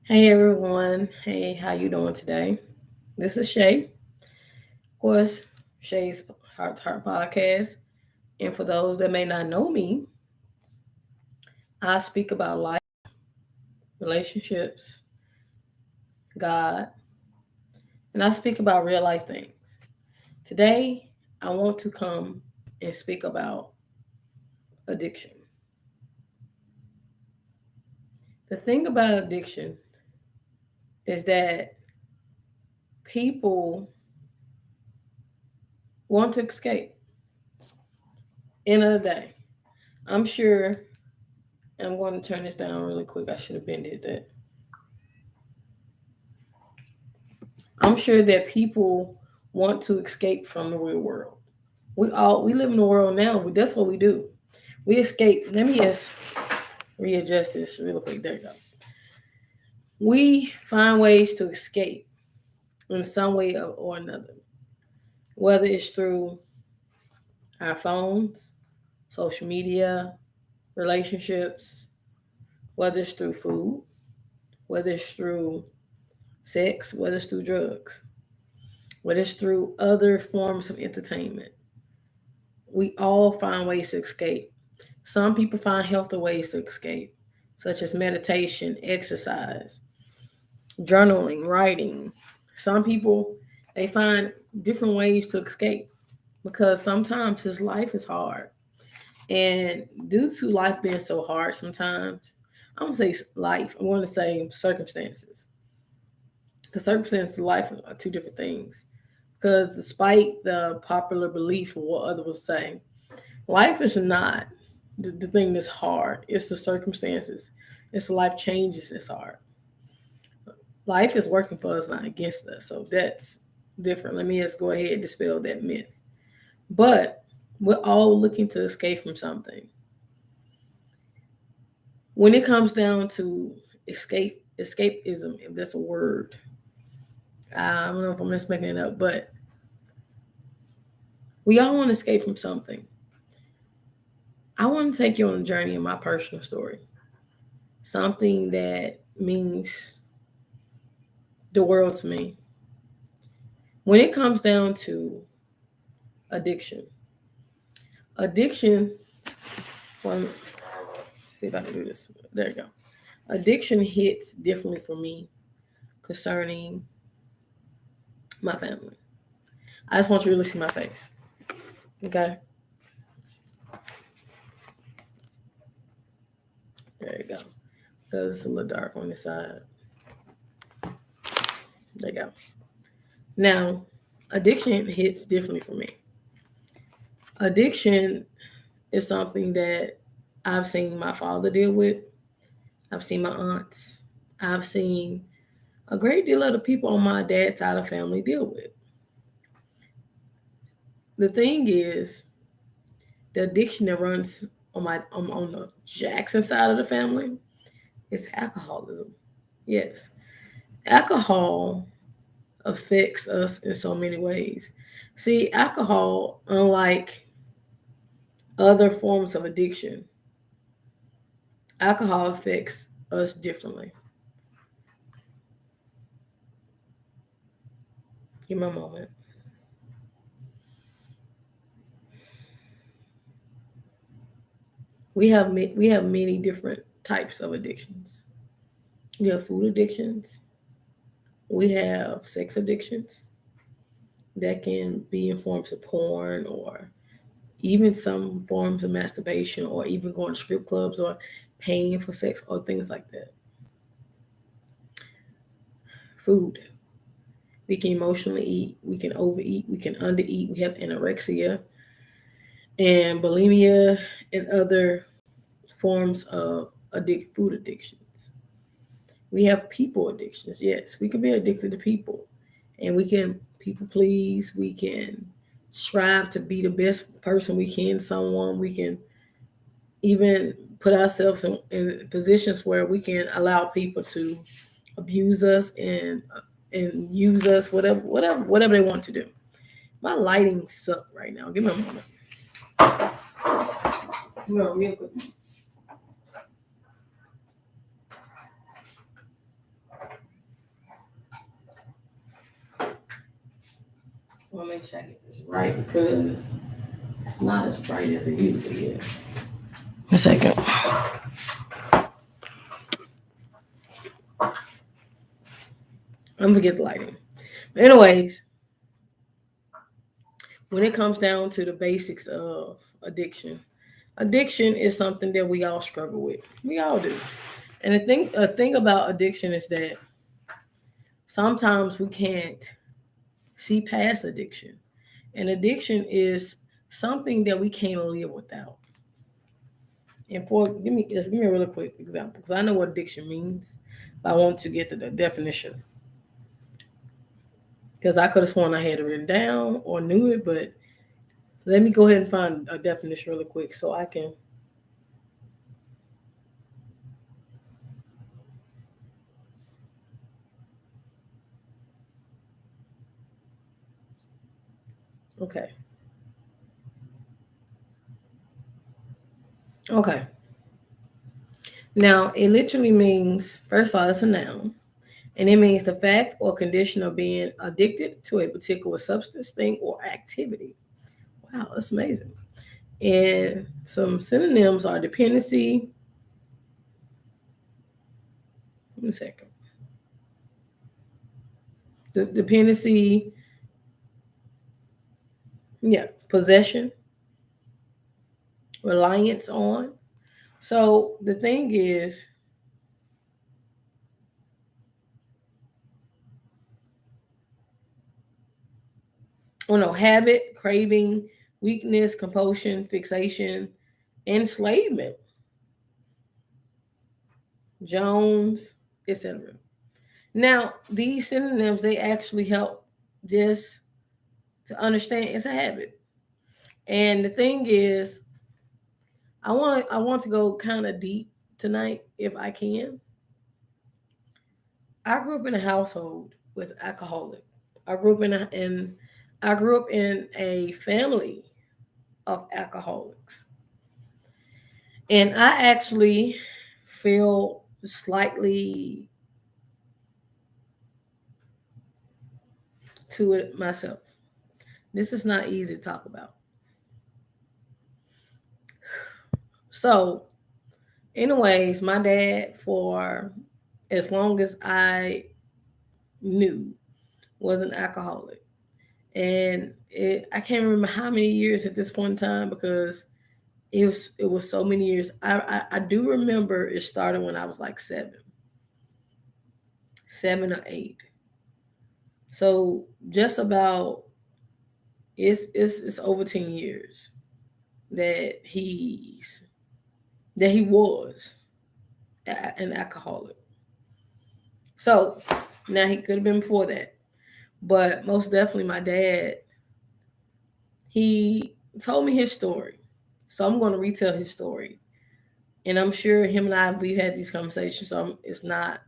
Hey everyone. Hey, how you doing today? This is Shay. Of course, Shay's Heart to Heart podcast. And for those that may not know me, I speak about life, relationships, God, and I speak about real life things. Today, I want to come and speak about addiction. The thing about addiction is that people want to escape. End of the day, I'm sure I'm going to turn this down really quick. I should have been did that. I'm sure that people want to escape from the real world. We live in the world now. That's what we do. We escape. Let me just readjust this real quick. There you go. We find ways to escape in some way or another, whether it's through our phones, social media, relationships, whether it's through food, whether it's through sex, whether it's through drugs, whether it's through other forms of entertainment. We all find ways to escape. Some people find healthy ways to escape, such as meditation, exercise, journaling, writing. Some people they find different ways to escape because sometimes his life is hard. And due to life being so hard sometimes, I'm gonna say life, I'm gonna say circumstances. Because circumstances and life are two different things. Because despite the popular belief of what others will say, life is not the thing that's hard. It's the circumstances. It's the life changes that's hard. Life is working for us, not against us. So that's different. Let me just go ahead and dispel that myth. But we're all looking to escape from something. When it comes down to escapism, if that's a word, I don't know if I'm just making it up, but we all want to escape from something. I want to take you on a journey in my personal story, something that means the world to me. When it comes down to addiction, addiction, well, let's see if I can do this. There you go. Addiction hits differently for me concerning my family. I just want you to really see my face. Okay? There you go. Because it's a little dark on this side. There you go. Now, addiction hits differently for me. Addiction is something that I've seen my father deal with. I've seen my aunts. I've seen a great deal of the people on my dad's side of the family deal with. The thing is, the addiction that runs on the Jackson side of the family is alcoholism. Yes, alcohol affects us in so many ways. See, alcohol, unlike other forms of addiction, alcohol affects us differently. Give me a moment. We have many different types of addictions. We have food addictions. We have sex addictions that can be in forms of porn or even some forms of masturbation or even going to strip clubs or paying for sex or things like that. Food. We can emotionally eat, we can overeat, we can undereat, we have anorexia and bulimia and other forms of food addictions. We have people addictions. Yes, we can be addicted to people and we can people please. We can strive to be the best person we can, someone. We can even put ourselves in positions where we can allow people to abuse us and use us, whatever they want to do. My lighting sucks right now. Give me a moment. No, real quick. I want to make sure I get this right because it's not as bright as it usually is. A second. I'm gonna get the lighting. But anyways, when it comes down to the basics of addiction is something that we all struggle with. We all do. And a thing about addiction is that sometimes we can't see past addiction. And addiction is something that we can't live without. And give me a really quick example because I know what addiction means, but I want to get to the definition because I could have sworn I had it written down or knew it, but let me go ahead and find a definition really quick so I can. Okay. Okay. Now, it literally means, first of all, it's a noun, and it means the fact or condition of being addicted to a particular substance, thing, or activity. Wow, that's amazing. And some synonyms are dependency. One second. The dependency, yeah, possession, reliance on. So the thing is, habit, craving, weakness, compulsion, fixation, enslavement, Jones, etc. Now, these synonyms they actually help just to understand it's a habit. And the thing is, I want to go kind of deep tonight if I can. I grew up in a household with alcoholic. I grew up in a family of alcoholics. And I actually feel slightly to it myself. This is not easy to talk about. So, anyways, my dad, for as long as I knew, was an alcoholic. And I can't remember how many years at this point in time because it was so many years. I do remember it started when I was like 7 or 8. So just about it's over 10 years that he was an alcoholic. So now he could have been before that, but most definitely my dad. He told me his story, so I'm going to retell his story, and I'm sure him and we've had these conversations. So it's not,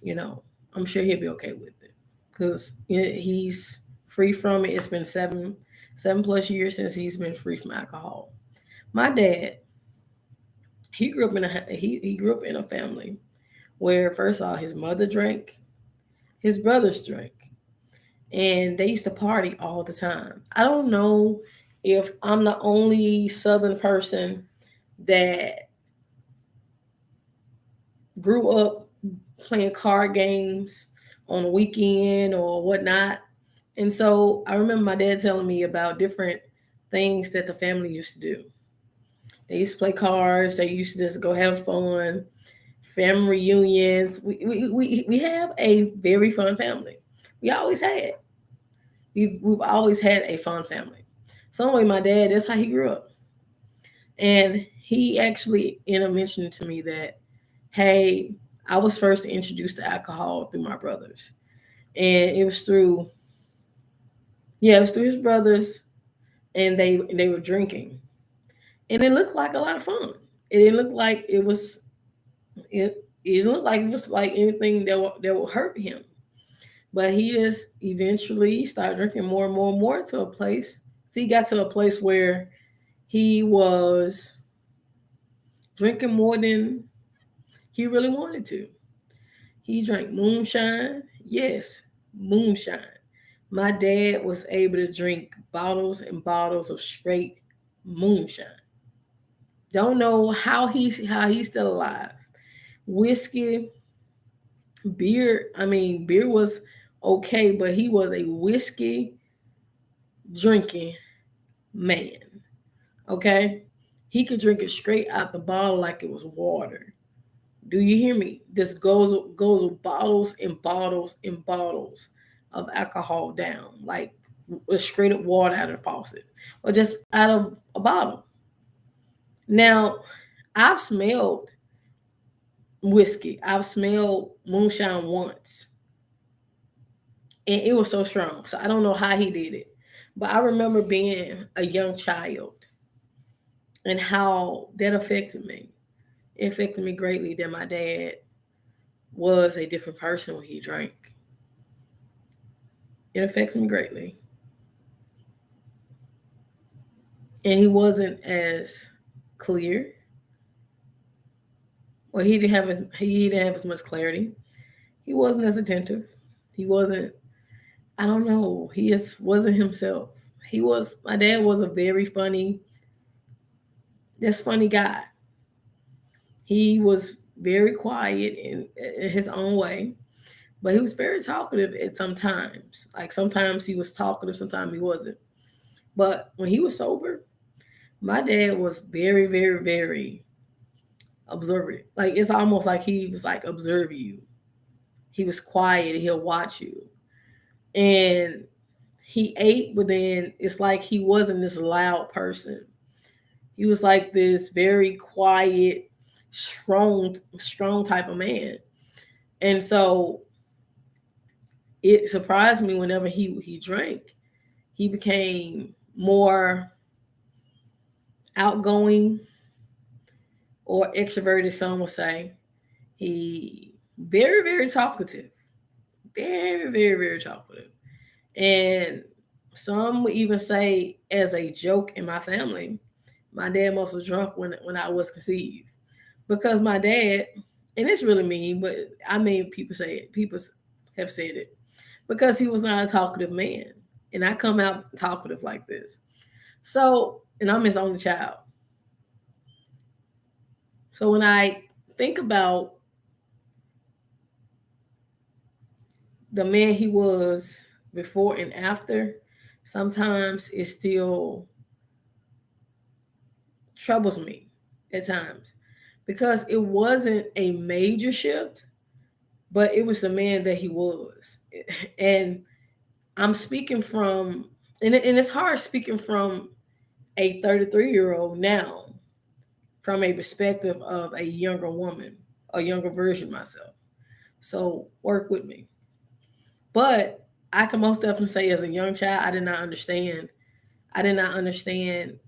you know, I'm sure he'll be okay with it because he's free from it. It's been 7+ years since he's been free from alcohol. My dad, he grew up in a family where first of all his mother drank, his brothers drank, and they used to party all the time. I don't know if I'm the only Southern person that grew up playing card games on the weekend or whatnot. And so I remember my dad telling me about different things that the family used to do. They used to play cards, they used to just go have fun, family reunions. We have a very fun family. We always had. We've always had a fun family. So anyway, my dad, that's how he grew up. And he actually ended up mentioning to me that, hey, I was first introduced to alcohol through my brothers. And it was through his brothers, and they were drinking. And it looked like a lot of fun. It didn't look like it looked like it was like anything that would hurt him. But he just eventually started drinking more and more and more to a place. So he got to a place where he was drinking more than he really wanted to. He drank moonshine. Yes, moonshine. My dad was able to drink bottles and bottles of straight moonshine. Don't know how he's still alive. Whiskey, beer. I mean, beer was okay, but he was a whiskey drinking man. Okay, he could drink it straight out the bottle like it was water. Do you hear me? This goes with bottles and bottles and bottles of alcohol down, like straight up water out of the faucet, or just out of a bottle. Now, I've smelled whiskey. I've smelled moonshine once, and it was so strong. So I don't know how he did it, but I remember being a young child and how that affected me. It affected me greatly that my dad was a different person when he drank. It affects me greatly. And he wasn't as clear, or he didn't have as much clarity. He wasn't as attentive. He wasn't. I don't know. He just wasn't himself. My dad was a very funny, just funny guy. He was very quiet in his own way, but he was very talkative at some times. Like sometimes he was talkative, sometimes he wasn't. But when he was sober, my dad was very, very, very observant. Like it's almost like he was like observe you. He was quiet. He'll watch you, and he ate, but then it's like he wasn't this loud person. He was like this very quiet, strong type of man. And so it surprised me whenever he drank. He became more outgoing or extroverted, some would say. He very, very talkative. Very, very, very talkative. And some would even say, as a joke in my family, my dad must have drunk when I was conceived. Because my dad, and it's really mean, but I mean, people say it. People have said it. Because he was not a talkative man. And I come out talkative like this. So, and I'm his only child. So when I think about the man he was before and after, sometimes it still troubles me at times because it wasn't a major shift, but it was the man that he was. And I'm speaking from, and it's hard speaking from a 33-year-old now from a perspective of a younger woman, a younger version of myself. So work with me. But I can most definitely say as a young child, I did not understand. I did not understand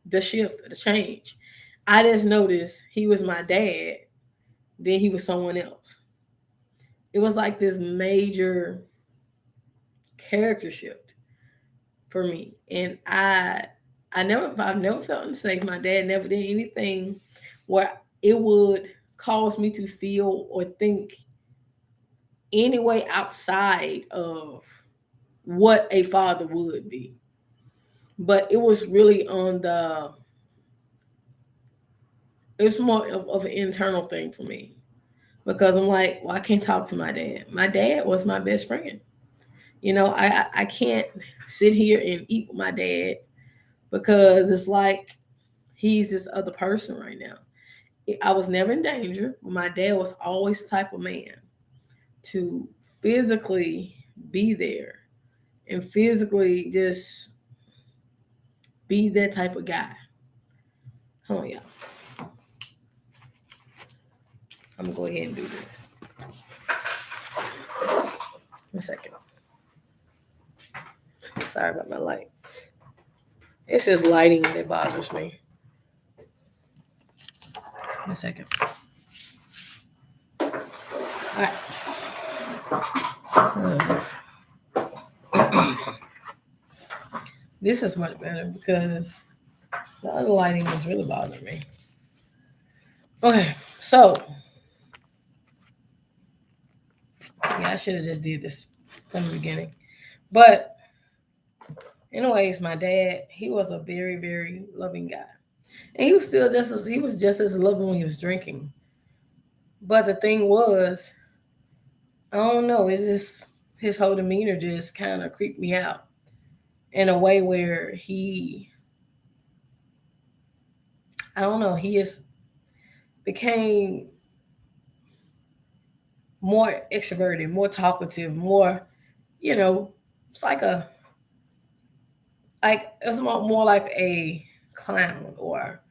the shift, the change. I just noticed he was my dad, then he was someone else. It was like this major character shift for me. And I've never felt unsafe. My dad never did anything where it would cause me to feel or think any way outside of what a father would be. But it was really it was more of an internal thing for me because I'm like, well, I can't talk to my dad. My dad was my best friend. I can't sit here and eat with my dad because it's like he's this other person right now. I was never in danger, but my dad was always the type of man to physically be there and physically just be that type of guy. Hold on, y'all. I'm gonna go ahead and do this. One second. Sorry about my light. It's just lighting that bothers me. One second. All right. This is much better because the other lighting was really bothering me. Okay, so yeah, I should have just did this from the beginning. But anyways, my dad, he was a very, very loving guy. And he was just as loving when he was drinking. But the thing was, I don't know, it's just his whole demeanor just kind of creeped me out in a way where I don't know, he just became more extroverted, more talkative, more, you know, it's it's more like a clown. Or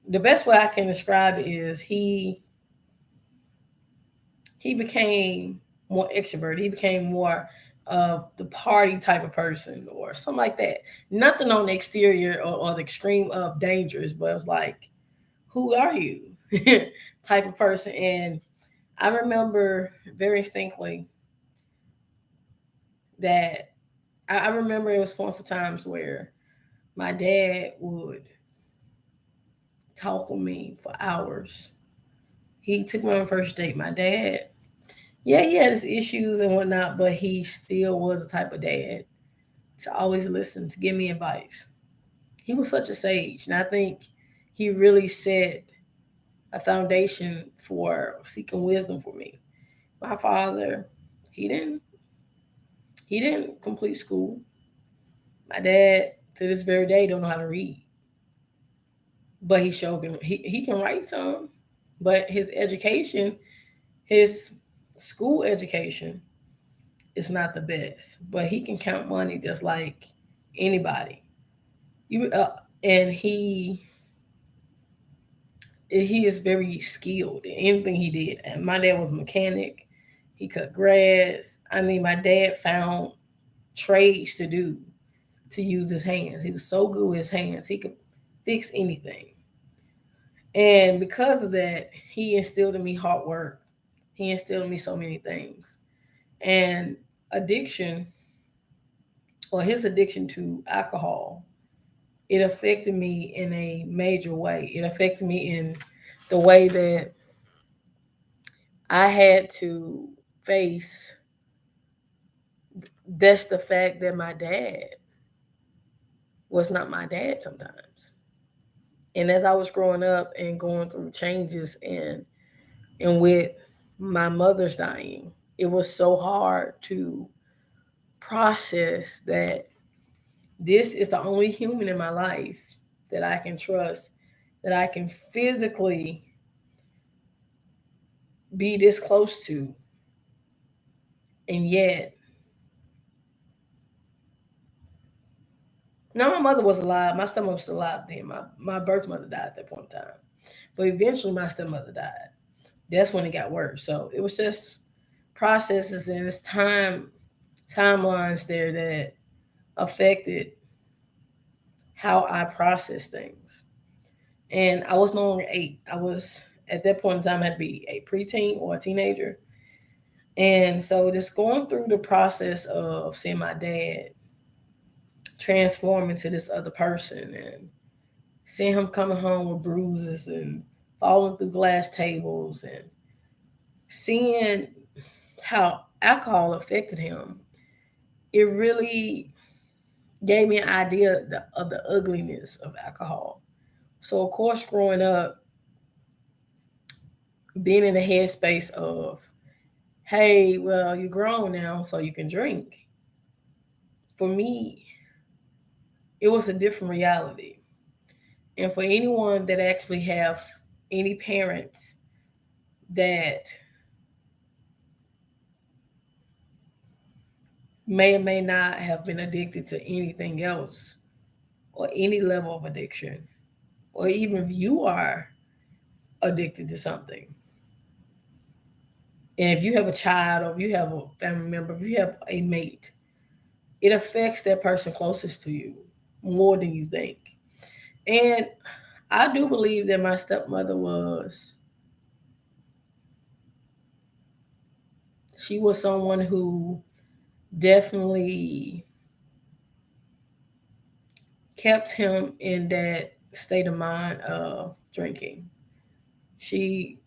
the best way I can describe it is he became more extroverted. He became more of the party type of person or something like that. Nothing on the exterior or the extreme of dangerous, but it was like, who are you? type of person. And I remember very distinctly that I remember it was points of times where my dad would talk with me for hours. He took me on a first date. My dad, yeah, he had his issues and whatnot, but he still was the type of dad to always listen, to give me advice. He was such a sage, and I think he really set a foundation for seeking wisdom for me. My father, he didn't he didn't complete school. My dad to this very day don't know how to read, but he can write some. But his education, his school education, is not the best. But he can count money just like anybody. You and he is very skilled in anything he did. And my dad was a mechanic. He cut grass. I mean, my dad found trades to do to use his hands. He was so good with his hands. He could fix anything. And because of that, he instilled in me hard work. He instilled in me so many things. And addiction, or his addiction to alcohol, it affected me in a major way. It affected me in the way that I had to face that's the fact that my dad was not my dad sometimes. And as I was growing up and going through changes and with my mother's dying, it was so hard to process that this is the only human in my life that I can trust, that I can physically be this close to. And yet, now my mother was alive. My stepmother was still alive then. My birth mother died at that point in time. But eventually my stepmother died. That's when it got worse. So it was just processes and it's timelines there that affected how I process things. And I was no longer 8. I was at that point in time I had to be a preteen or a teenager. And so just going through the process of seeing my dad transform into this other person and seeing him coming home with bruises and falling through glass tables and seeing how alcohol affected him, it really gave me an idea of the ugliness of alcohol. So, of course, growing up, being in the headspace of, hey, well, you're grown now, so you can drink. For me, it was a different reality. And for anyone that actually have any parents that may or may not have been addicted to anything else or any level of addiction, or even if you are addicted to something, and if you have a child or if you have a family member, if you have a mate, it affects that person closest to you more than you think. And I do believe that my stepmother she was someone who definitely kept him in that state of mind of drinking. She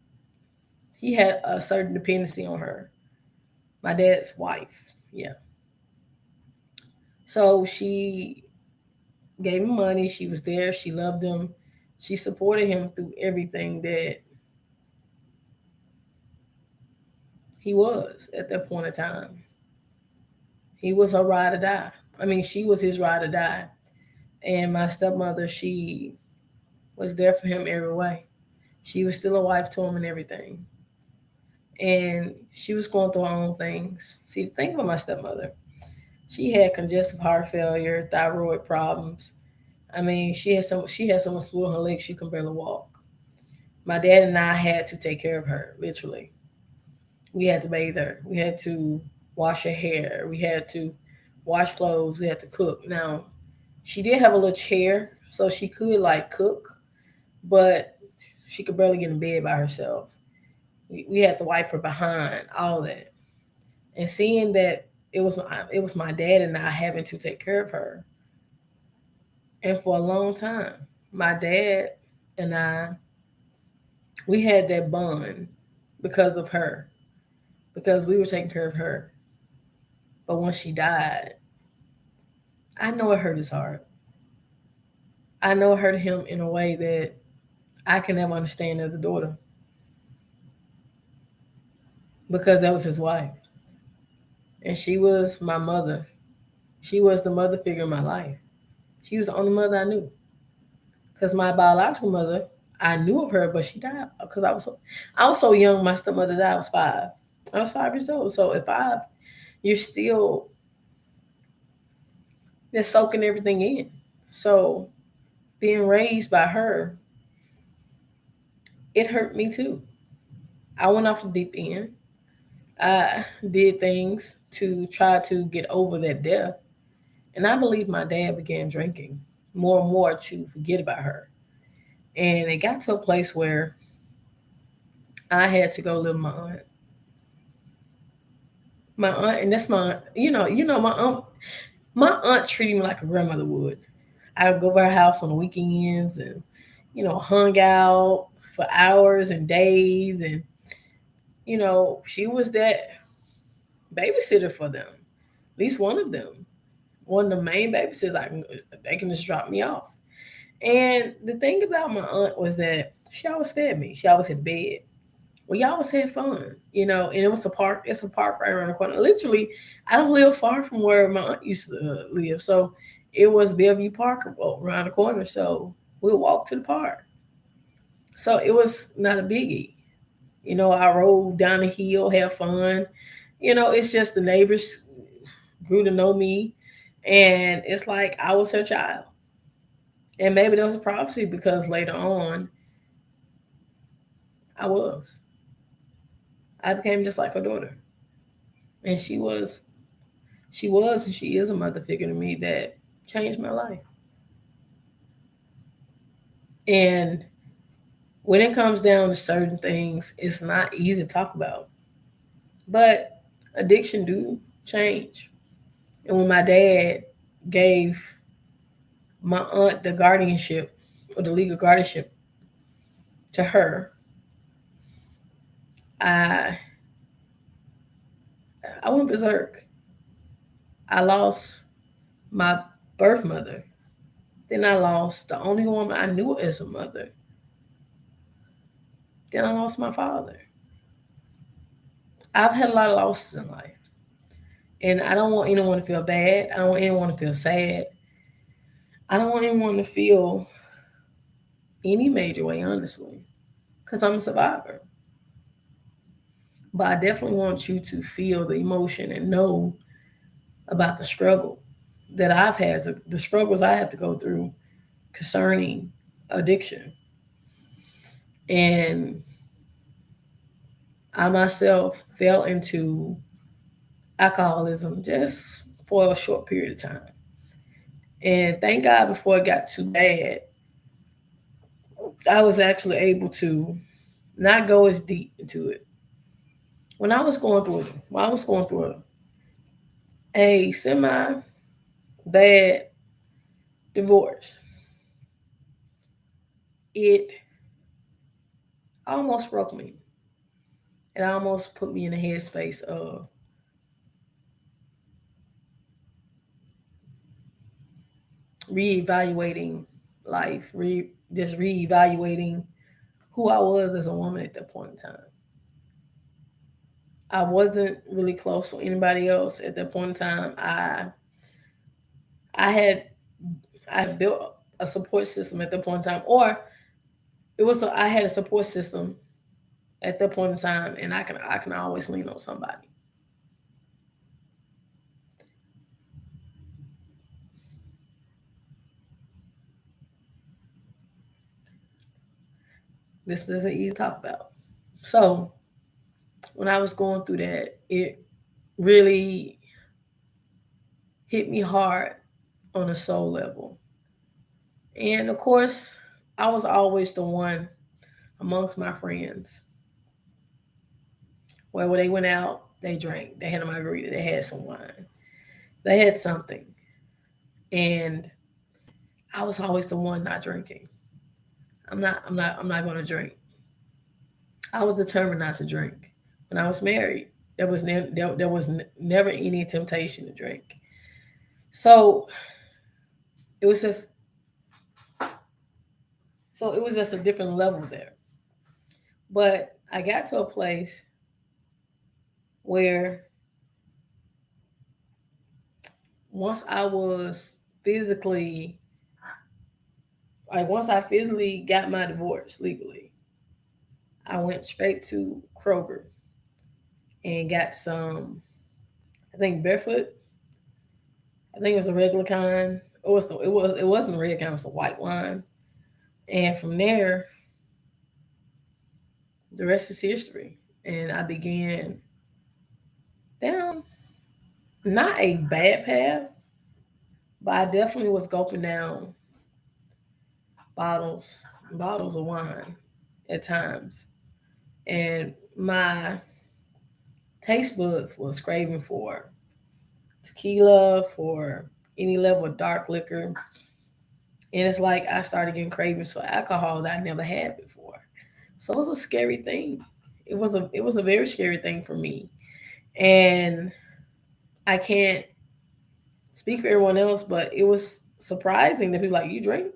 he had a certain dependency on her. My dad's wife. Yeah. So she gave him money. She was there. She loved him. She supported him through everything that he was at that point in time. He was her ride or die. I mean, she was his ride or die. And my stepmother, she was there for him every way. She was still a wife to him and everything. And she was going through her own things. See, think about my stepmother. She had congestive heart failure, thyroid problems. I mean, she had so much fluid in her legs she could barely walk. My dad and I had to take care of her, literally. We had to bathe her. We had to wash her hair. We had to wash clothes. We had to cook. Now, she did have a little chair, so she could like cook, but she could barely get in bed by herself. We had to wipe her behind, all that. And seeing that it was my dad and I having to take care of her, and for a long time, my dad and I, we had that bond because of her, because we were taking care of her. But when she died, I know it hurt his heart. I know it hurt him in a way that I can never understand as a daughter, because that was his wife. And she was my mother. She was the mother figure in my life. She was the only mother I knew. Because my biological mother, I knew of her, but she died because I was so young. My stepmother died. I was 5. I was 5 years old. So at 5, you're still just soaking everything in. So being raised by her, it hurt me too. I went off the deep end. I did things to try to get over that death. And I believe my dad began drinking more and more to forget about her. And it got to a place where I had to go live with my aunt. My aunt, and that's my aunt treated me like a grandmother would. I would go to her house on the weekends and, hung out for hours and days. And, she was that babysitter for them, at least one of them. One of the main babysitters they can just drop me off. And the thing about my aunt was that she always fed me. She always had bed. We always had fun. And it was a park. It's a park right around the corner. Literally, I don't live far from where my aunt used to live, so it was Bellevue Park around the corner. So we'll walk to the park. So it was not a biggie. I rode down the hill, have fun. It's just the neighbors grew to know me, and it's like I was her child. And maybe that was a prophecy because later on, I was. I became just like her daughter, and she was, and she is a mother figure to me that changed my life. And when it comes down to certain things, it's not easy to talk about. But addiction do change. And when my dad gave my aunt the guardianship or the legal guardianship to her, I I went berserk. I lost my birth mother. Then I lost the only woman I knew as a mother. Then I lost my father. I've had a lot of losses in life. And I don't want anyone to feel bad. I don't want anyone to feel sad. I don't want anyone to feel any major way, honestly, because I'm a survivor. But I definitely want you to feel the emotion and know about the struggle that I've had, the struggles I have to go through concerning addiction. And I myself fell into alcoholism just for a short period of time. And thank God before it got too bad, I was actually able to not go as deep into it. When I was going through a semi bad divorce, it almost broke me. It almost put me in a headspace of reevaluating life, just reevaluating who I was as a woman at that point in time. I wasn't really close to anybody else at that point in time. I had I had built a support system at that point in time, or I had a support system at that point in time, and I can always lean on somebody. This isn't easy to talk about. So when I was going through that, it really hit me hard on a soul level. And of course, I was always the one amongst my friends where when they went out, they drank. They had a margarita. They had some wine. They had something. And I was always the one not drinking. I'm not going to drink. I was determined not to drink. When I was married, there was never any temptation to drink. So it was just it was just a different level there. But I got to a place where once I was physically once I physically got my divorce legally, I went straight to Kroger and got some, I think barefoot. I think it was a regular kind. It wasn't a red kind, it was a white wine. And from there, the rest is history. And I began down not a bad path, but I definitely was gulping down bottles, bottles of wine at times. And my taste buds was craving for tequila, for any level of dark liquor. And it's like I started getting cravings for alcohol that I never had before. So it was a scary thing. It was a very scary thing for me. And I can't speak for everyone else, but it was surprising that people like, you drink?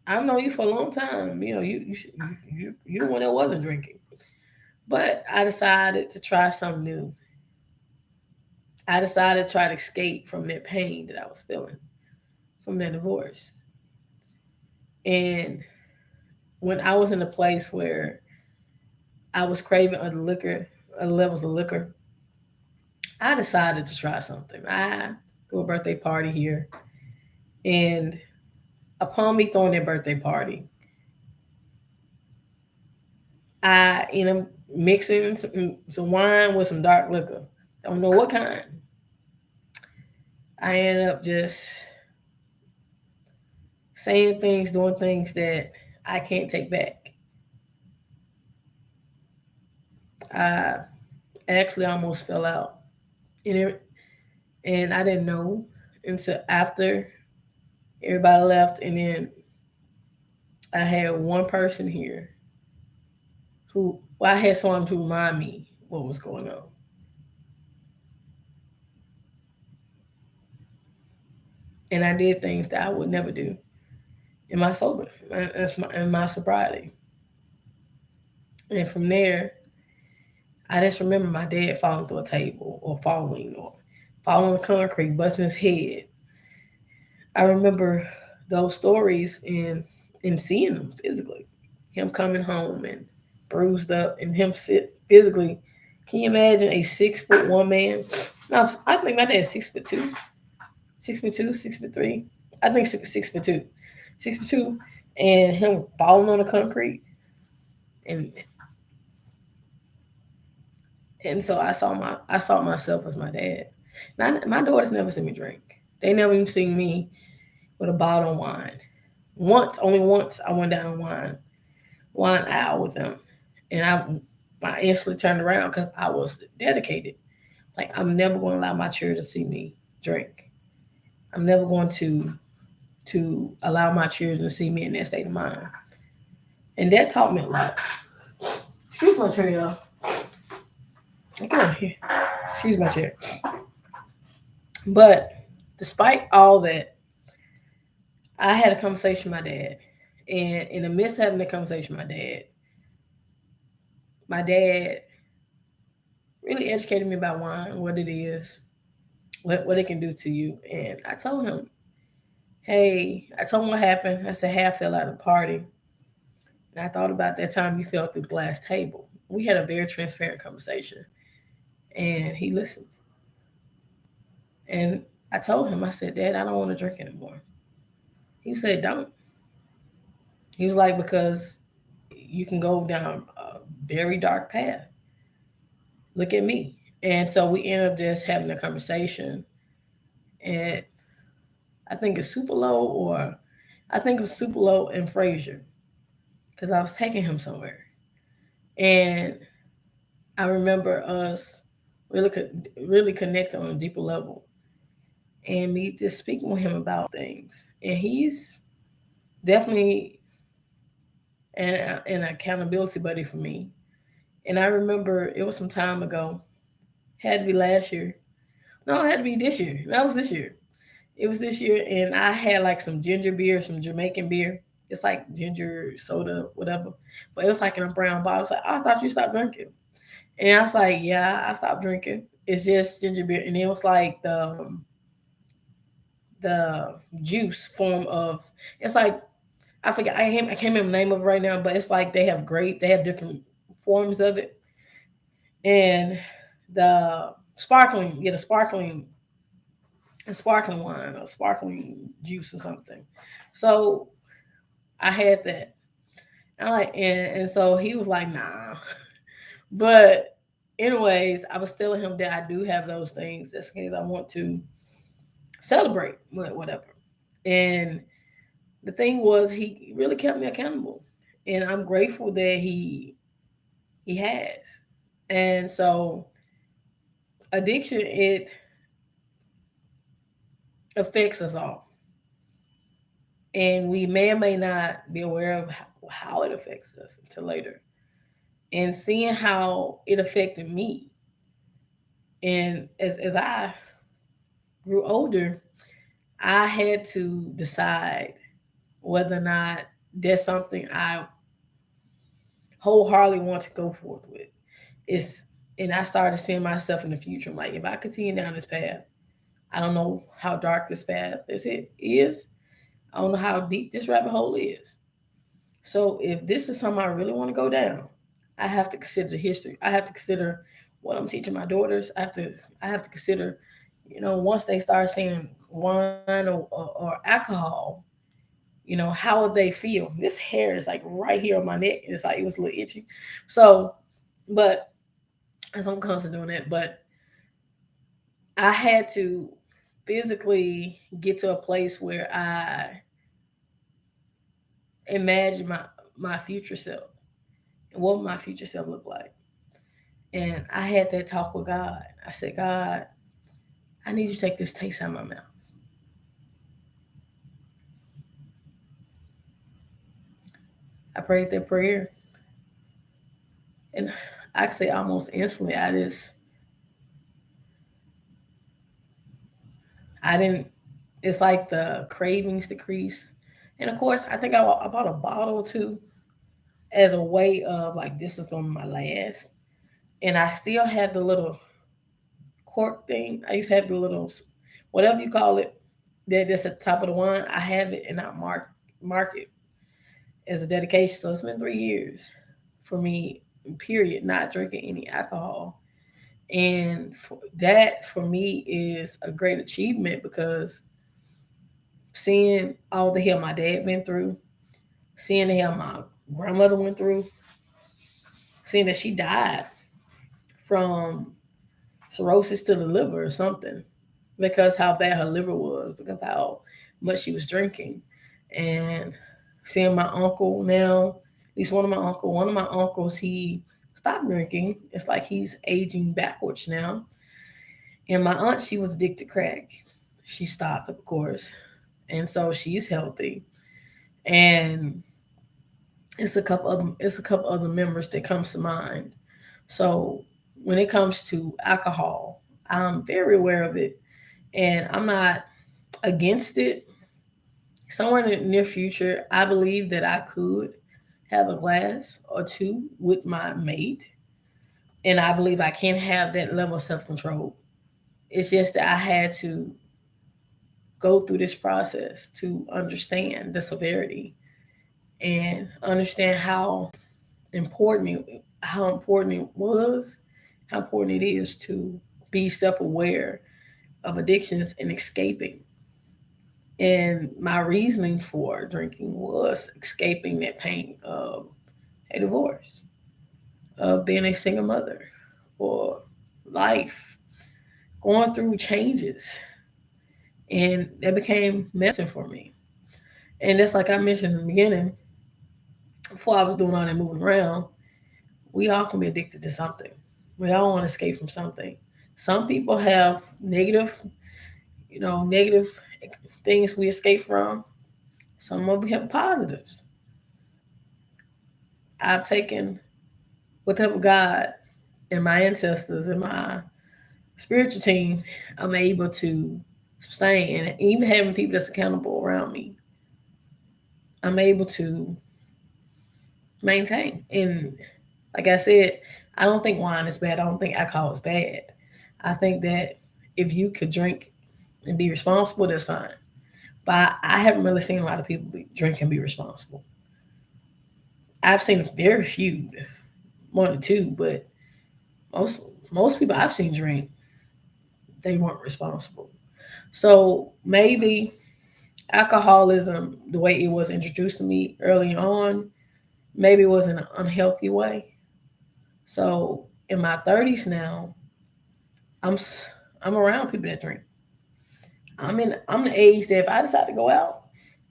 I've known you for a long time. You the one that wasn't drinking. But I decided to try something new. I decided to try to escape from that pain that I was feeling from that divorce. And when I was in a place where I was craving other liquor, other levels of liquor, I decided to try something. I threw a birthday party here, and upon me throwing that birthday party, I ended up mixing some wine with some dark liquor. Don't know what kind. I ended up just saying things, doing things that I can't take back. I actually almost fell out, and I didn't know until after everybody left, and then I had one person here I had someone to remind me what was going on, and I did things that I would never do in my sober, in my sobriety, and from there, I just remember my dad falling through a table or falling on the concrete, busting his head. I remember those stories and seeing them physically. Him coming home and bruised up, and him sit physically. Can you imagine a 6'1" man? No, I think my dad's 6'2", 6'2", 6'3". I think 6'2", 6'2", and him falling on the concrete, and so I saw myself as my dad. Now, my daughters never seen me drink. They never even seen me with a bottle of wine. Only once, I went down wine aisle with them, and I instantly turned around because I was dedicated. Like, I'm never going to allow my children to see me drink. I'm never going to allow my children to see me in that state of mind. And that taught me a lot. Excuse my chair, y'all. Get over here. Excuse my chair. But despite all that, I had a conversation with my dad. And in the midst of having the conversation with my dad really educated me about wine, what it is, what it can do to you. And I told him, hey, I told him what happened. I said, hey, I fell out of the party. And I thought about that time you fell through the glass table. We had a very transparent conversation. And he listened. And I told him, I said, Dad, I don't want to drink anymore. He said, don't. He was like, because you can go down a very dark path. Look at me. And so we ended up just having a conversation. And I think it's Supalo, or I think it was Supalo and Frazier, because I was taking him somewhere. And I remember us really, really connecting on a deeper level, and me just speaking with him about things. And he's definitely an accountability buddy for me. And I remember it was some time ago, had to be last year. No, it had to be this year. That was this year. It was this year, and I had like some ginger beer, some Jamaican beer. It's like ginger soda, whatever. But it was like in a brown bottle. It's like, oh, I thought you stopped drinking. And I was like, yeah, I stopped drinking. It's just ginger beer. And it was like the juice form of, it's like, I forget, I can't remember the name of it right now, but it's like they have different forms of it. And the sparkling, yeah, the sparkling, a sparkling wine or sparkling juice or something. So I had that. I like, and so he was like, nah. But anyways, I was telling him that I do have those things just in case I want to celebrate, whatever. And the thing was, he really kept me accountable, and I'm grateful that he has. And so addiction, it affects us all, and we may or may not be aware of how it affects us until later. And seeing how it affected me, and as I grew older, I had to decide whether or not there's something I wholeheartedly want to go forth with. It's and I started seeing myself in the future. I'm like, if I continue down this path, I don't know how dark this path is. I don't know how deep this rabbit hole is. So if this is something I really want to go down, I have to consider the history. I have to consider what I'm teaching my daughters. I have to consider, once they start seeing wine or alcohol, how would they feel? This hair is like right here on my neck, and it's like it was a little itchy. So, but as I'm constantly doing that, but I had to physically get to a place where I imagine my future self and what my future self look like. And I had that talk with God. I said, God, I need you to take this taste out of my mouth. I prayed that prayer, and actually almost instantly, I didn't. It's like the cravings decreased, and of course, I think I bought a bottle or two as a way of like this is going to be my last. And I still have the little cork thing. I used to have the little whatever you call it that's at the top of the wine. I have it, and I mark it as a dedication. So it's been 3 years for me, period, not drinking any alcohol. And that for me is a great achievement because seeing all the hell my dad went through, seeing the hell my grandmother went through, seeing that she died from cirrhosis to the liver or something because how bad her liver was, because how much she was drinking. And seeing my uncle now, at least one of my uncles, he stopped drinking. It's like he's aging backwards now. And my aunt, she was addicted to crack. She stopped, of course. And so she's healthy. And It's a couple other members that comes to mind. So when it comes to alcohol, I'm very aware of it, and I'm not against it. Somewhere in the near future, I believe that I could have a glass or two with my mate, and I believe I can have that level of self control. It's just that I had to go through this process to understand the severity and understand how important it was, how important it is to be self aware of addictions and escaping. And my reasoning for drinking was escaping that pain of a divorce, of being a single mother, or life, going through changes. And that became medicine for me. And that's like I mentioned in the beginning, before I was doing all that moving around, we all can be addicted to something. We all want to escape from something. Some people have negative things we escape from. Some of them have positives. I've taken, with the help of God and my ancestors and my spiritual team, I'm able to sustain, and even having people that's accountable around me, I'm able to maintain. And like I said, I don't think wine is bad. I don't think alcohol is bad. I think that if you could drink and be responsible, that's fine. But I haven't really seen a lot of people drink and be responsible. I've seen very few, one or two, but most most people I've seen drink, they weren't responsible. So maybe alcoholism, the way it was introduced to me early on, maybe it was in an unhealthy way. So in my 30s now, I'm s- I'm around people that drink. I'm the age that if I decide to go out,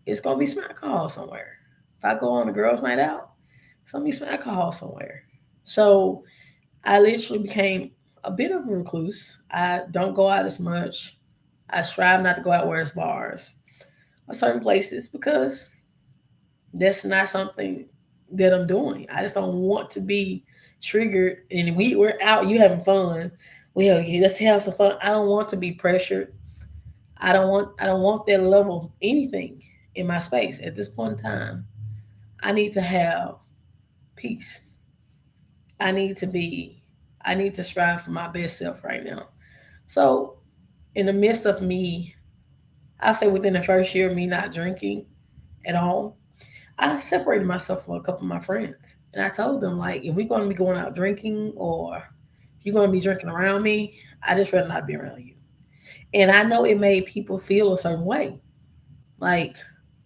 it's gonna be some alcohol somewhere. If I go on a girls' night out, it's gonna be some alcohol somewhere. So I literally became a bit of a recluse. I don't go out as much. I strive not to go out where it's bars or certain places because that's not something that I'm doing. I just don't want to be triggered. And we're out, you having fun. Well, yeah, let's have some fun. I don't want to be pressured. I don't want that level of anything in my space at this point in time. I need to have peace. I need to be. I need to strive for my best self right now. So in the midst of me, I'll say within the first year of me not drinking at all, I separated myself from a couple of my friends. And I told them, like, if we're going to be going out drinking or if you're going to be drinking around me, I just rather not be around you. And I know it made people feel a certain way. Like,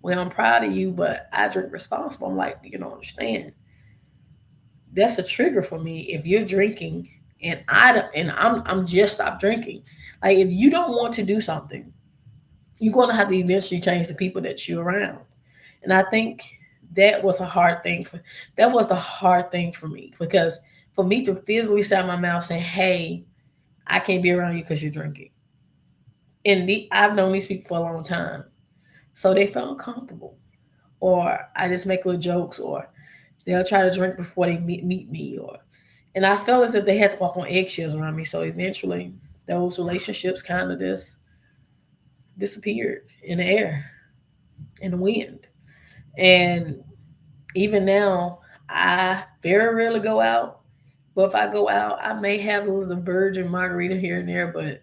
well, I'm proud of you, but I drink responsible. I'm like, you don't understand. That's a trigger for me if you're drinking and I'm just stopped drinking. Like, if you don't want to do something, you're going to have to eventually change the people that you're around. And I think that was a hard thing for that was the hard thing for me because for me to physically say out my mouth saying, "Hey, I can't be around you because you're drinking," and I've known these people for a long time, so they felt uncomfortable. Or I just make little jokes, or they'll try to drink before they meet me, or and I felt as if they had to walk on eggshells around me. So eventually, those relationships kind of just disappeared in the air, in the wind, and even now, I very rarely go out. But if I go out, I may have a little virgin margarita here and there, but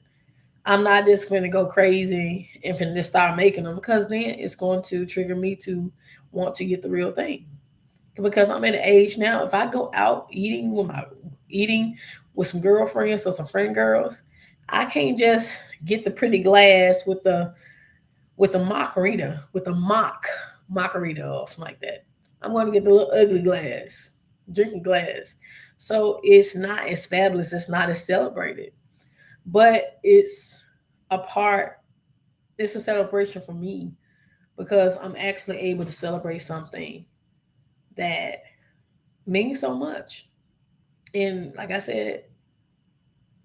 I'm not just going to go crazy and finna just start making them because then it's going to trigger me to want to get the real thing. Because I'm at an age now, if I go out eating with some girlfriends or some friend girls, I can't just get the pretty glass with the margarita, with the margarita or something like that. I'm going to get the little ugly glass, drinking glass. So it's not as fabulous, it's not as celebrated, but a part, it's a celebration for me because I'm actually able to celebrate something that means so much. And like I said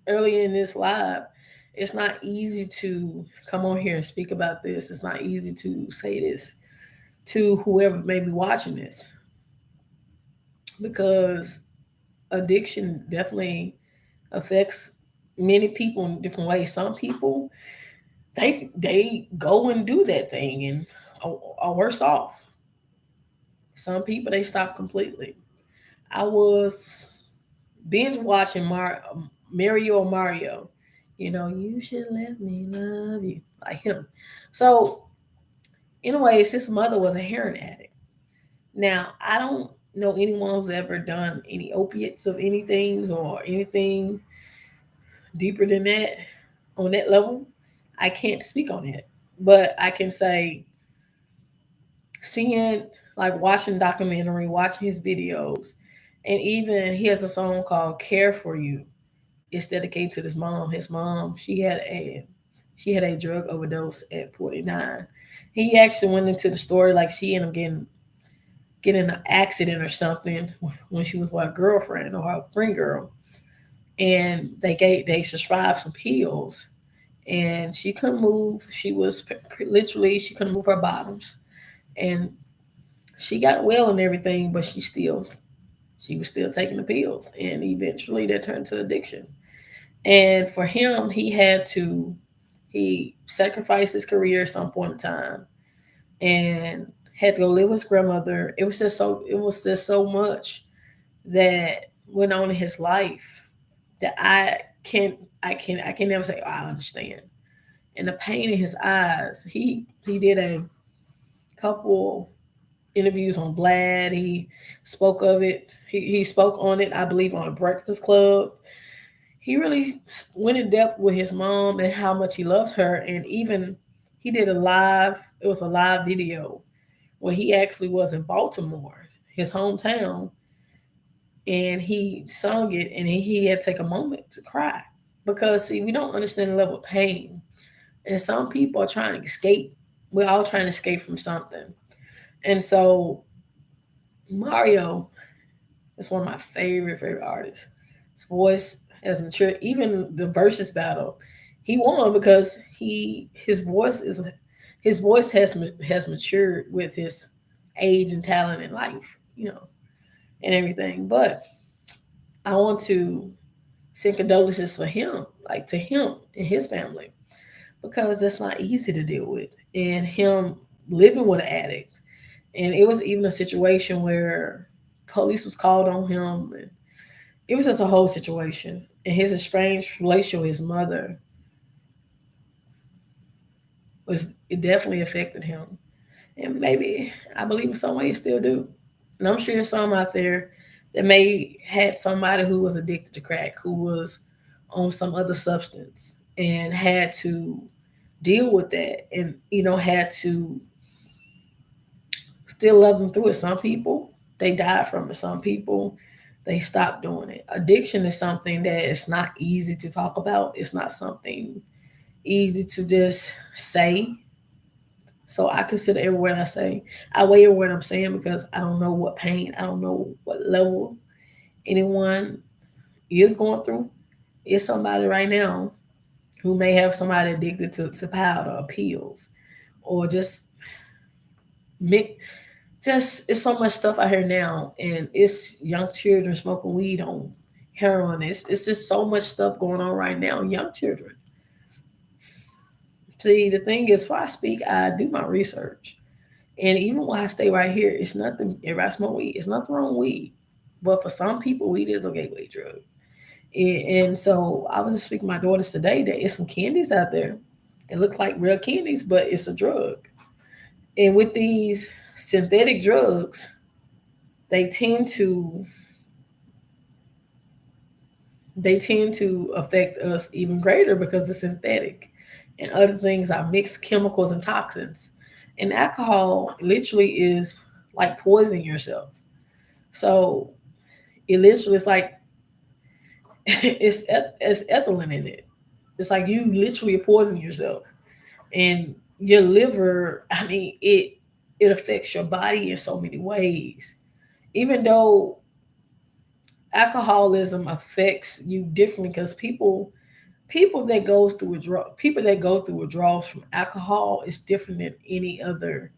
earlier in this live, it's not easy to come on here and speak about this. It's not easy to say this to whoever may be watching this. because addiction definitely affects many people in different ways. Some people they go and do that thing and are worse off. Some people they stop completely. I was binge watching Mario. You know, you should let me love you, like him. So, anyways, his mother was a heroin addict. Now, I don't know anyone who's ever done any opiates of anything or anything deeper than that on that level. I can't speak on it, but I can say seeing, like, watching documentary, watching his videos, and even he has a song called "Care for You." It's dedicated to his mom. His mom, she had a drug overdose at 49. He actually went into the story like she ended up getting in an accident or something when she was with a girlfriend or her friend girl, and they prescribed some pills, and she couldn't move. She was literally she couldn't move her bottoms, and she got well and everything, but she was still taking the pills, and eventually that turned to addiction. And for him, he sacrificed his career at some point in time and had to go live with his grandmother. It was just so much that went on in his life that I can never say, oh, I understand. And the pain in his eyes. He did a couple interviews on Vlad. He spoke of it. He spoke on it, I believe, on a Breakfast Club. He really went in depth with his mom and how much he loves her. And even he did it was a live video where he actually was in Baltimore, his hometown, and he sung it, and he had to take a moment to cry. Because, see, we don't understand the level of pain. And some people are trying to escape. We're all trying to escape from something. And so Mario is one of my favorite artists. His voice has matured. Even the versus battle, he won because his voice has matured with his age and talent in life, and everything. But I want to send condolences for him, like to him and his family, because that's not easy to deal with. And him living with an addict, and it was even a situation where police was called on him, and it was just a whole situation. And his estranged relationship with his mother was it definitely affected him, and maybe I believe in some way it still do. And I'm sure there's some out there that may had somebody who was addicted to crack, who was on some other substance, and had to deal with that, and had to still love them through it. Some people they died from it. Some people they stopped doing it. Addiction is something that is not easy to talk about. It's not something easy to just say. So I consider every word I say. I weigh every word I'm saying because I don't know what pain, I don't know what level anyone is going through. Is somebody right now who may have somebody addicted to powder or pills, or mix. Just it's so much stuff out here now, and it's young children smoking weed on heroin. It's just so much stuff going on right now. Young children. See, the thing is, when I speak, I do my research, and even when I stay right here, it's nothing. If I smoke weed, it's nothing wrong with weed, but for some people, weed is a gateway drug. And so I was just speaking to my daughters today that it's some candies out there. It look like real candies, but it's a drug. And with these synthetic drugs, they tend to they tend to affect us even greater because it's synthetic, and other things are mixed chemicals and toxins. And alcohol literally is like poisoning yourself. So it literally is like it's ethylene in it. It's like you literally poison yourself, and your liver. I mean, it affects your body in so many ways. Even though alcoholism affects you differently, because people that go through withdrawals from alcohol is different than any other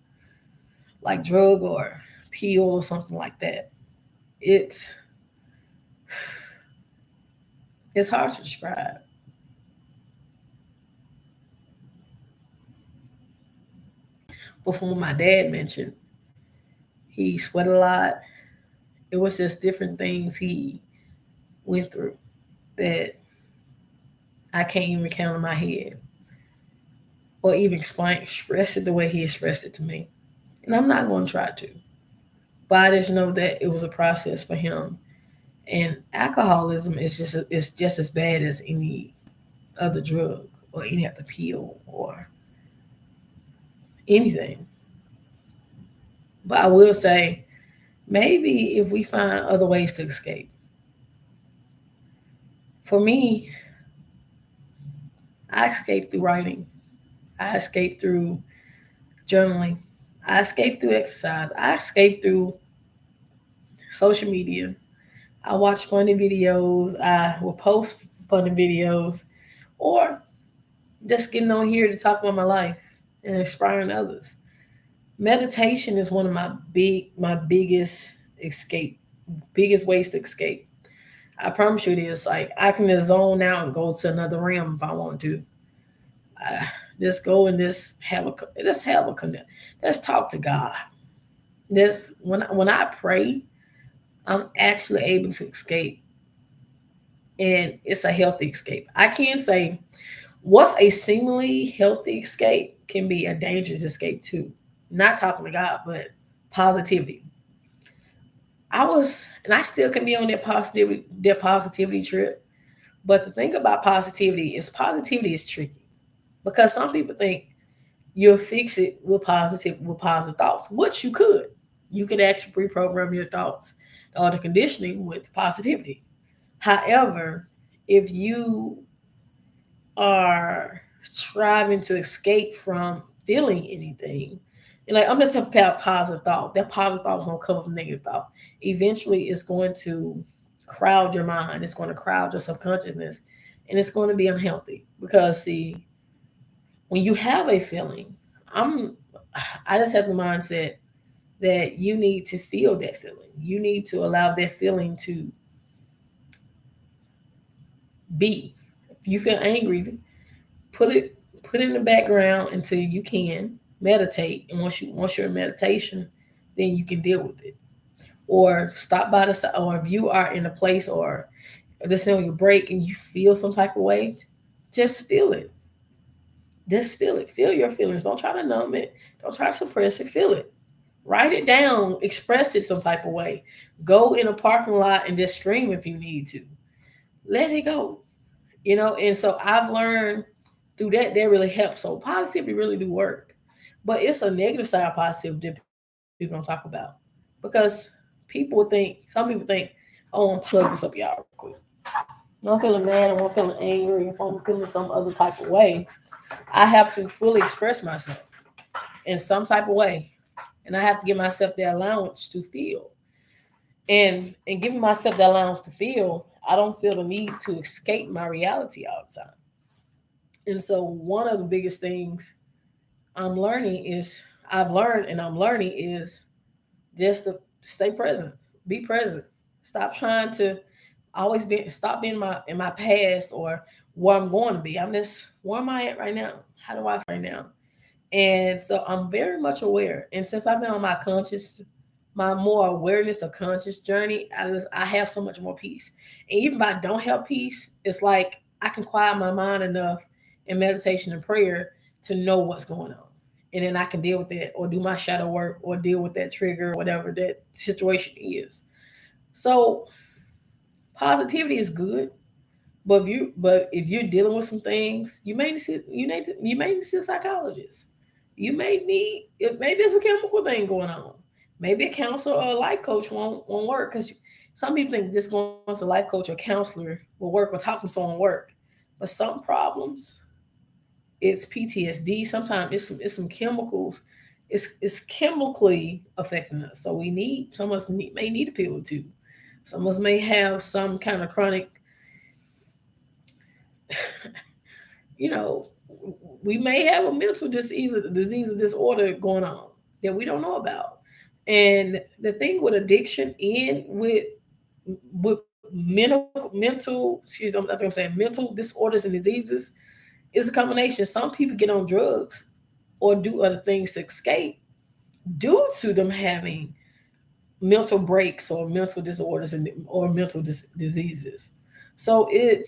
like drug or pill or something like that. it's it's hard to describe. But from what my dad mentioned, he sweat a lot. It was just different things he went through that I can't even count in my head or even express it the way he expressed it to me. And I'm not going to try to. But I just know that it was a process for him. And alcoholism is just as bad as any other drug or any other pill or anything. But I will say, maybe if we find other ways to escape. For me, I escape through writing. I escape through journaling. I escape through exercise. I escape through social media. I watch funny videos. I will post funny videos or just getting on here to talk about my life and inspiring others. Meditation is one of my biggest escape, biggest ways to escape. I promise you it is. Like I can just zone out and go to another realm if I want to. I just go and just have a connect. Let's talk to God. This when I pray, I'm actually able to escape, and it's a healthy escape. I can say what's a seemingly healthy escape can be a dangerous escape too. Not talking to God, but positivity. I was, and I still can be on that positivity trip. But the thing about positivity is tricky because some people think you'll fix it with positive thoughts, which you could. You could actually reprogram your thoughts or the conditioning with positivity. However, if you are striving to escape from feeling anything, and like I'm just talking about positive thought. That positive thought is gonna cover from negative thought. Eventually, it's going to crowd your mind. It's going to crowd your subconsciousness, and it's going to be unhealthy because see, when you have a feeling, I'm I just have the mindset that you need to feel that feeling. You need to allow that feeling to be. If you feel angry, put it put it in the background until you can meditate. And once you're in meditation, then you can deal with it. Or stop by the side, or if you are in a place or this on your break and you feel some type of way, just feel it. Just feel it. Feel your feelings. Don't try to numb it. Don't try to suppress it. Feel it. Write it down. Express it some type of way. Go in a parking lot and just scream if you need to. Let it go. And so I've learned through that really helps. So positivity really do work. But it's a negative side of positivity that people don't talk about. Because some people think, oh, I'm plug this up y'all real quick. If I'm feeling mad, if I'm feeling angry, if I'm feeling some other type of way, I have to fully express myself in some type of way. And I have to give myself the allowance to feel. And giving myself the allowance to feel, I don't feel the need to escape my reality all the time. And so one of the biggest things I'm learning is I've learned and I'm learning is just to stay present, be present. Stop trying to always be stop being in my past or where I'm going to be. I'm just where am I at right now? How do I feel right now? And so I'm very much aware. And since I've been on my more awareness of conscious journey, I have so much more peace. And even if I don't have peace, it's like I can quiet my mind enough in meditation and prayer to know what's going on. And then I can deal with that or do my shadow work or deal with that trigger, whatever that situation is. So positivity is good, but if you're dealing with some things, you may need to see a psychologist. You may need maybe it's a chemical thing going on. Maybe a counselor or a life coach won't work because some people think this going to a life coach or counselor will work or talking to someone work. But some problems it's PTSD. Sometimes it's some chemicals. It's chemically affecting us. So some of us may need a pill or two. Some of us may have some kind of chronic you know, we may have a mental disease or disorder going on that we don't know about. And the thing with addiction and with mental, mental disorders and diseases is a combination. Some people get on drugs or do other things to escape due to them having mental breaks or mental disorders and or mental diseases. So it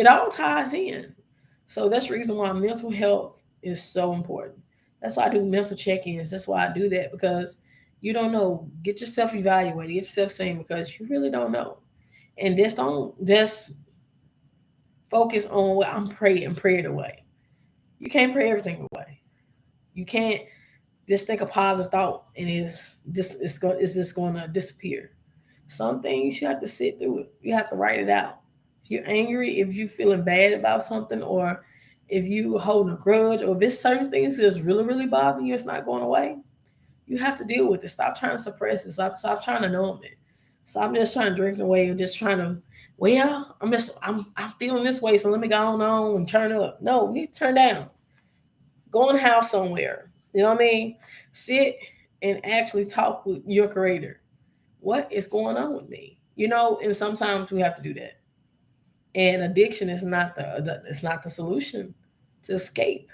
all ties in. So that's the reason why mental health is so important. That's why I do mental check-ins. That's why I do that, because you don't know. Get yourself evaluated, get yourself seen, because you really don't know. And just focus on what I'm praying and pray it away. You can't pray everything away. You can't just think a positive thought and it's just gonna disappear. Some things you have to sit through it. You have to write it out. If you're angry, if you're feeling bad about something, or if you holding a grudge, or if it's certain things that's really, really bothering you, it's not going away. You have to deal with it. Stop trying to suppress it. Stop trying to numb it. Stop just trying to drink it away and just trying to, well, I'm feeling this way, so let me go on and turn up. No, you need to turn down. Go in the house somewhere. You know what I mean? Sit and actually talk with your creator. What is going on with me? And sometimes we have to do that. And addiction is not it's not the solution to escape.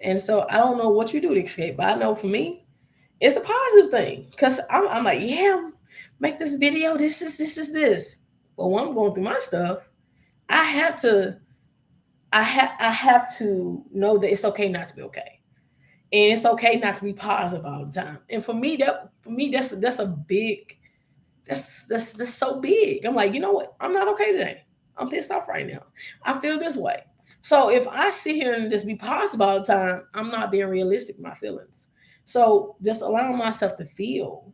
And so I don't know what you do to escape, but I know for me, it's a positive thing, because I'm like, yeah, make this video. This. But when I'm going through my stuff, I have to I have to know that it's okay not to be okay, and it's okay not to be positive all the time. And for me that's a big that's so big. I'm like, you know what? I'm not okay today. I'm pissed off right now. I feel this way. So if I sit here and just be positive all the time, I'm not being realistic with my feelings. So just allowing myself to feel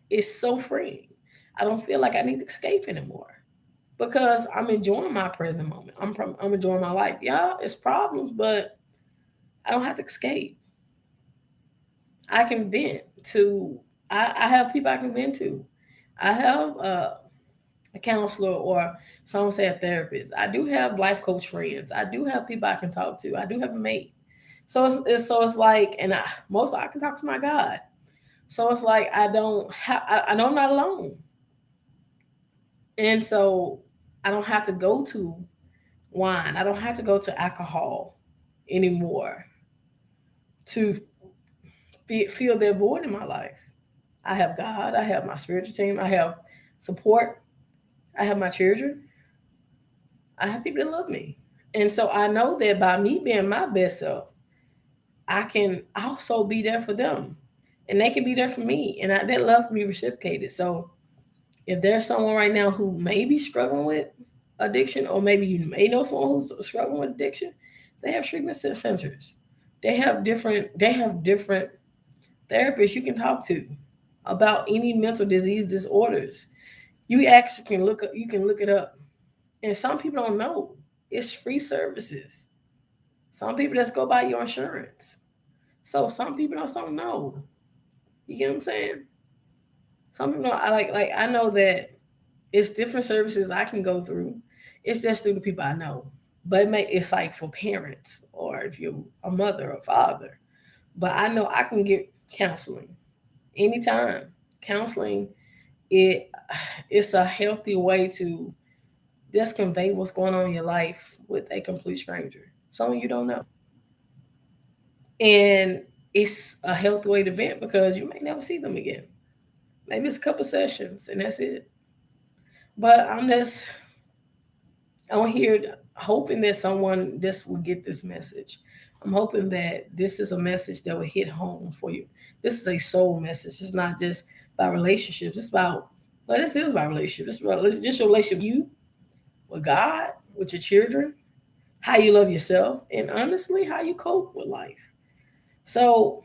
is so freeing. I don't feel like I need to escape anymore, because I'm enjoying my present moment. I'm enjoying my life. Yeah, it's problems, but I don't have to escape. I can vent to. I have people I can vent to. I have a counselor, or someone say a therapist. I do have life coach friends. I do have people I can talk to. I do have a mate. So it's like, and most I can talk to my God. So it's like I don't have. I know I'm not alone, and so I don't have to go to wine. I don't have to go to alcohol anymore to feel that void in my life. I have God. I have my spiritual team. I have support. I have my children. I have people that love me. And so I know that by me being my best self, I can also be there for them. And they can be there for me. And that love can be reciprocated. So if there's someone right now who may be struggling with addiction, or maybe you may know someone who's struggling with addiction, they have treatment centers. They have different therapists you can talk to about any mental disease disorders. You can look it up. And some people don't know. It's free services. Some people just go by your insurance. So some people just don't know. You get what I'm saying? Some people don't, I I know that it's different services I can go through. It's just through the people I know. But it's like for parents, or if you're a mother or father. But I know I can get counseling anytime. Counseling, it it's a healthy way to just convey what's going on in your life with a complete stranger, someone you don't know. And it's a healthy way to vent, because you may never see them again. Maybe it's a couple sessions and that's it. But I'm here hoping that someone just will get this message. I'm hoping that this is a message that will hit home for you. This is a soul message. It's not just about relationships. It's about, well, this is about relationships. It's about just your relationship with you, with God, with your children, how you love yourself, and honestly, how you cope with life. So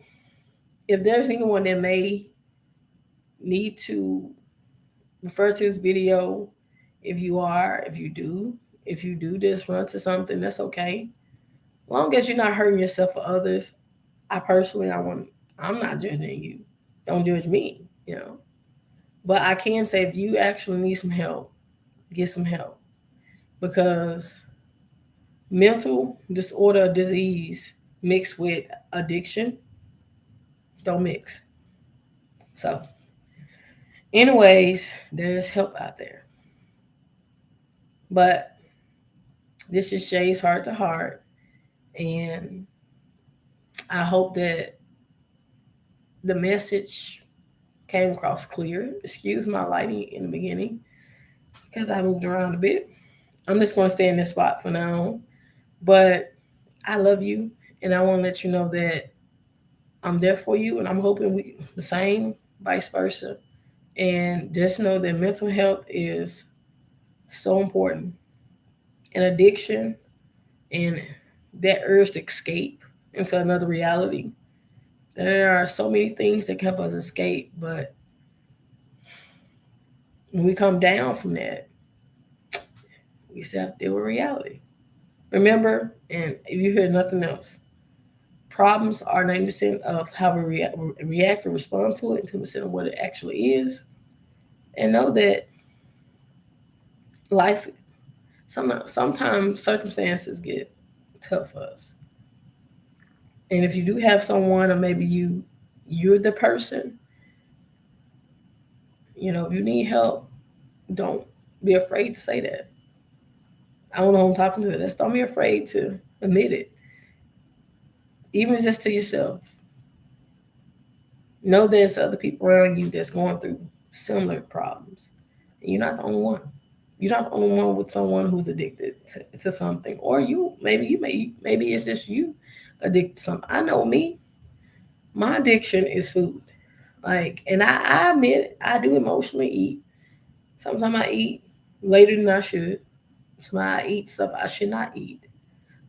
if there's anyone that may need to refer to this video, if you do this, run to something, that's okay. As long as you're not hurting yourself or others, I'm not judging you. Don't judge me. But I can say, if you actually need some help, get some help, because mental disorder, disease mixed with addiction don't mix. So, anyways, there's help out there. But this is Shay's Heart to Heart. And I hope that the message came across clear. Excuse my lighting in the beginning because I moved around a bit. I'm just going to stay in this spot for now. But I love you. And I want to let you know that I'm there for you. And I'm hoping we the same, vice versa. And just know that mental health is so important. And addiction and that urge to escape into another reality. There are so many things that can help us escape, but when we come down from that, we still have to deal with reality. Remember, and if you hear nothing else, problems are 90% of how we react or respond to it, and 10% of what it actually is. And know that life, sometimes circumstances get tough for us. And if you do have someone, or maybe you're the person, if you need help, don't be afraid to say that. I don't know who I'm talking to. Let's don't be afraid to admit it, even just to yourself. Know there's other people around you that's going through similar problems. And you're not the only one. You're not the only one with someone who's addicted to something, or maybe it's just you addicted to something. I know me. My addiction is food. Like, and I admit it, I do emotionally eat. Sometimes I eat later than I should. Sometimes I eat stuff I should not eat.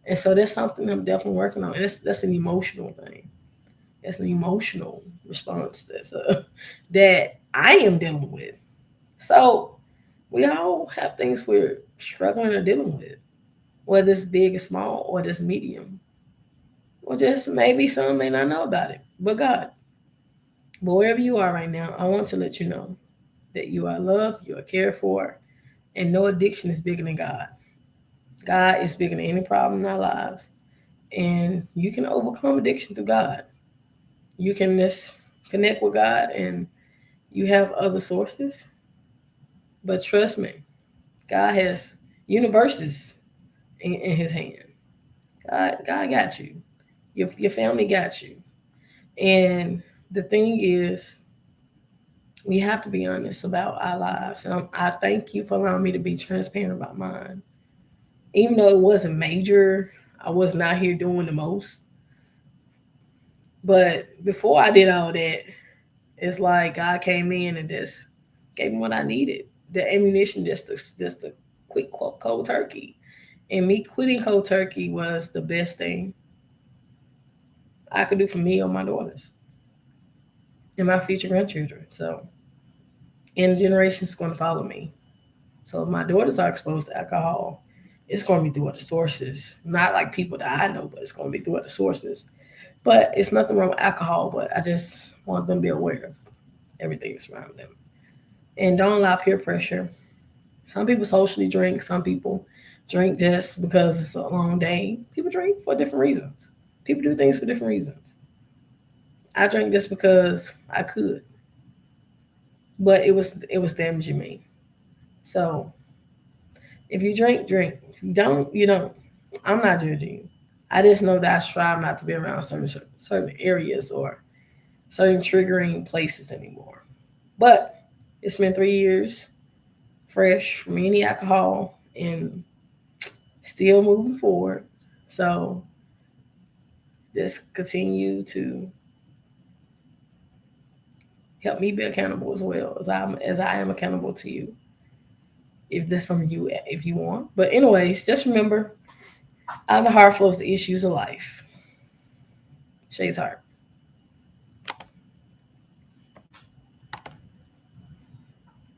And so that's something I'm definitely working on. And that's an emotional thing. It's an emotional response that I am dealing with. So we all have things we're struggling or dealing with, whether it's big or small, or just medium, or just maybe some may not know about it. But God, but wherever you are right now, I want to let you know that you are loved, you are cared for, and no addiction is bigger than God. God is bigger than any problem in our lives, and you can overcome addiction through God. You can just connect with God, and you have other sources. But trust me, God has universes in His hand. God got you. Your family got you. And the thing is, we have to be honest about our lives. And I thank you for allowing me to be transparent about mine. Even though it wasn't major, I was not here doing the most. But before I did all that, it's like God came in and just gave me what I needed. The ammunition just to quit cold turkey. And me quitting cold turkey was the best thing I could do for me or my daughters and my future grandchildren. So, and generations going to follow me. So if my daughters are exposed to alcohol, it's going to be through other sources. Not like people that I know, but it's going to be through other sources. But it's nothing wrong with alcohol, but I just want them to be aware of everything that's around them. And don't allow peer pressure. Some people socially drink, some people drink just because it's a long day. People drink for different reasons. People do things for different reasons. I drank just because I could, but it was damaging me. So if you drink, drink. If you don't, you don't. I'm not judging you. I just know that I strive not to be around certain areas or certain triggering places anymore. But it's been 3 years fresh from any alcohol and still moving forward. So just continue to help me be accountable as well as I am accountable to you. If that's something if you want. But anyways, just remember, out of the heart flows the issues of life. Shay's heart.